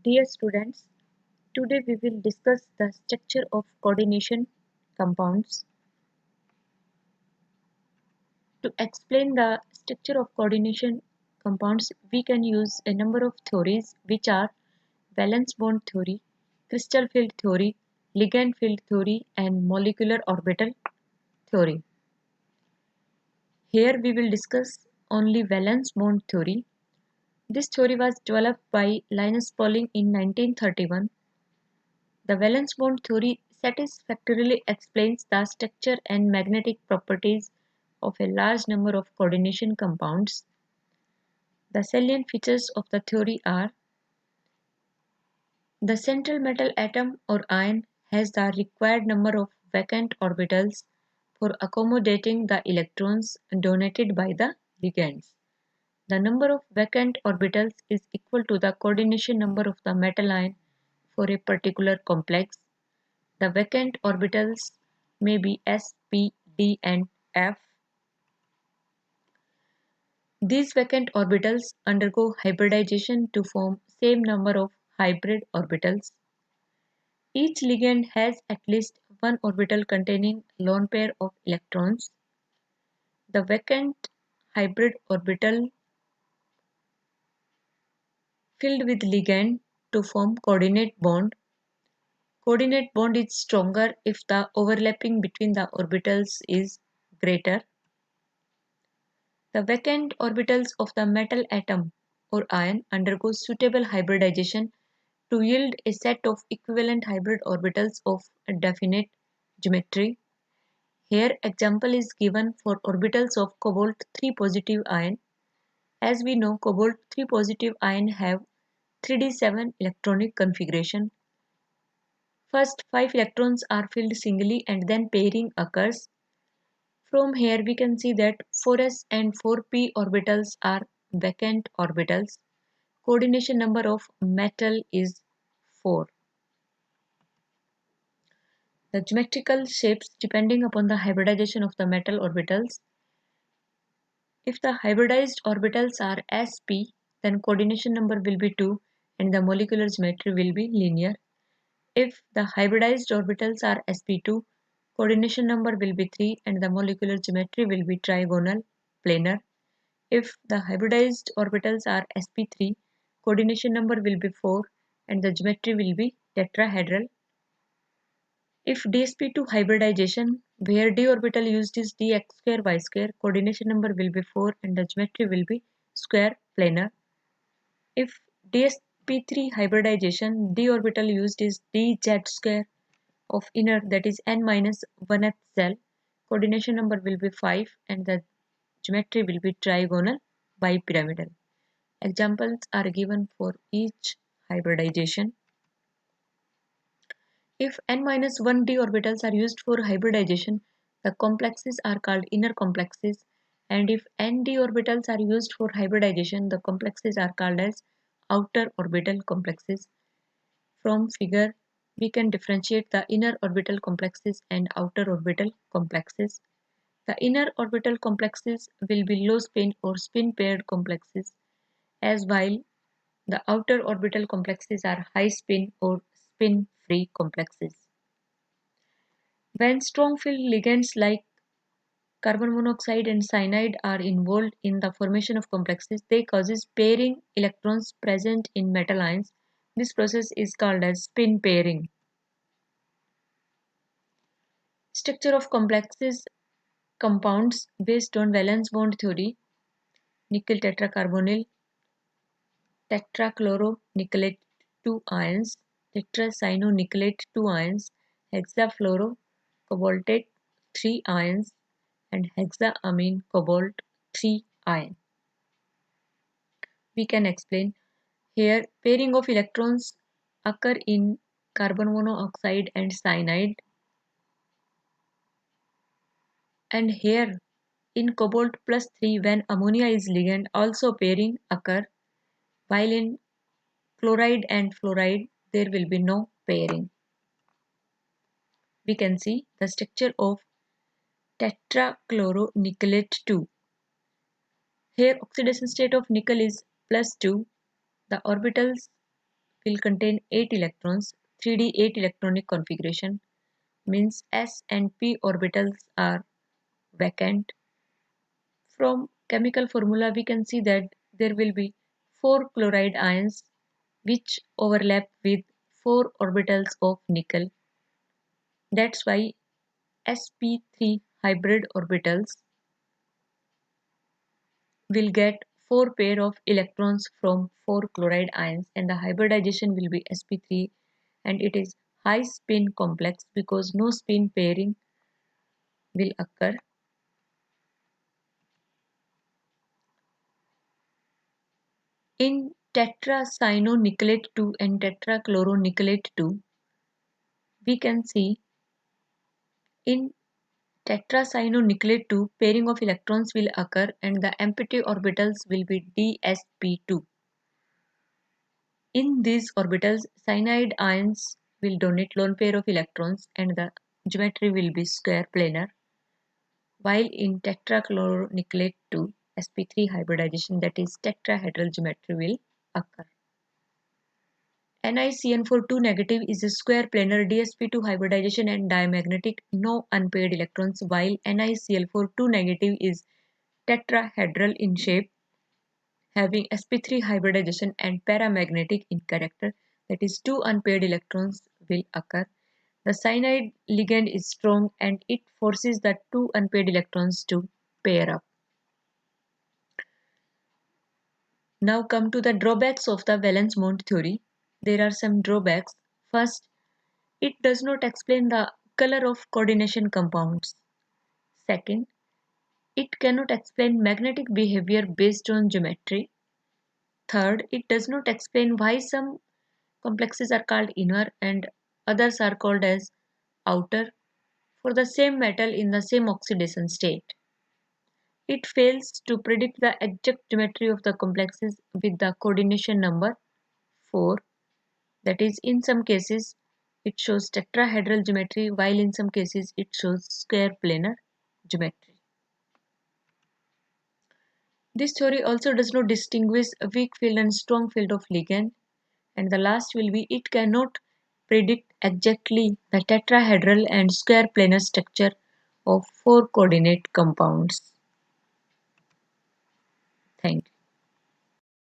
Dear students, today we will discuss the structure of coordination compounds. To explain the structure of coordination compounds, we can use a number of theories which are valence bond theory, crystal field theory, ligand field theory, and molecular orbital theory. Here we will discuss only valence bond theory. This theory was developed by Linus Pauling in 1931. The valence bond theory satisfactorily explains the structure and magnetic properties of a large number of coordination compounds. The salient features of the theory are: the central metal atom or ion has the required number of vacant orbitals for accommodating the electrons donated by the ligands. The number of vacant orbitals is equal to the coordination number of the metal ion for a particular complex. The vacant orbitals may be s, p, d, and f. These vacant orbitals undergo hybridization to form same number of hybrid orbitals. Each ligand has at least one orbital containing lone pair of electrons. The vacant hybrid orbital filled with ligand to form coordinate bond. Coordinate bond is stronger if the overlapping between the orbitals is greater. The vacant orbitals of the metal atom or ion undergo suitable hybridization to yield a set of equivalent hybrid orbitals of a definite geometry. Here example is given for orbitals of cobalt 3 positive ion. As we know, cobalt 3 positive ion have 3d7 electronic configuration. First 5 electrons are filled singly and then pairing occurs. From here we can see that 4s and 4p orbitals are vacant orbitals. Coordination number of metal is 4. The geometrical shapes depending upon the hybridization of the metal orbitals. If the hybridized orbitals are sp, then coordination number will be 2 and the molecular geometry will be linear. If the hybridized orbitals are sp2, coordination number will be 3 and the molecular geometry will be trigonal planar. If the hybridized orbitals are sp3, coordination number will be 4 and the geometry will be tetrahedral. If dsp2 hybridization, where d orbital used is dx square y square, coordination number will be 4 and the geometry will be square planar. If dsp3 hybridization, d orbital used is dz square of inner, that is n minus 1th cell, coordination number will be 5 and the geometry will be trigonal bipyramidal. Examples are given for each hybridization. If n-1 d orbitals are used for hybridization, the complexes are called inner complexes, and if n d orbitals are used for hybridization, the complexes are called as outer orbital complexes. From figure, we can differentiate the inner orbital complexes and outer orbital complexes. The inner orbital complexes will be low spin or spin paired complexes, as while the outer orbital complexes are high spin or spin free complexes. When strong field ligands like carbon monoxide and cyanide are involved in the formation of complexes, they causes pairing electrons present in metal ions. This process is called as spin pairing. Structure of complexes compounds based on valence bond theory: nickel tetracarbonyl, tetrachloronickelate 2 ions, tetracyanonickelate 2 ions, hexafluorocobaltate 3 ions, and hexaamine cobalt 3 ion. We can explain here pairing of electrons occur in carbon monoxide and cyanide, and here in cobalt plus 3 when ammonia is ligand also pairing occur, while in chloride and fluoride there will be no pairing. We can see the structure of tetrachloronickelate 2. Here oxidation state of nickel is +2. The orbitals will contain 8 electrons. 3D 8 electronic configuration means S and P orbitals are vacant. From chemical formula we can see that there will be 4 chloride ions which overlap with 4 orbitals of nickel. That's why sp3 hybrid orbitals will get 4 pair of electrons from 4 chloride ions, and the hybridization will be sp3, and it is high spin complex because no spin pairing will occur. In tetracyanonickelate 2 and tetrachloronickelate 2, we can see in tetracyanonickelate 2 pairing of electrons will occur and the empty orbitals will be dsp2. In these orbitals, cyanide ions will donate lone pair of electrons and the geometry will be square planar, while in tetrachloronickelate 2 sp3 hybridization, that is tetrahedral geometry, will occur. NiCN4 negative is a square planar dsp2 hybridization and diamagnetic, no unpaired electrons, while NiCl4 negative is tetrahedral in shape, having sp3 hybridization and paramagnetic in character, that is, 2 unpaired electrons will occur. The cyanide ligand is strong and it forces the 2 unpaired electrons to pair up. Now come to the drawbacks of the valence bond theory. There are some drawbacks. First, it does not explain the color of coordination compounds. Second, it cannot explain magnetic behavior based on geometry. Third, it does not explain why some complexes are called inner and others are called as outer for the same metal in the same oxidation state. It fails to predict the exact geometry of the complexes with the coordination number 4. That is, in some cases it shows tetrahedral geometry while in some cases it shows square planar geometry. This theory also does not distinguish a weak field and strong field of ligand. And the last will be it cannot predict exactly the tetrahedral and square planar structure of 4 coordinate compounds. Thank you.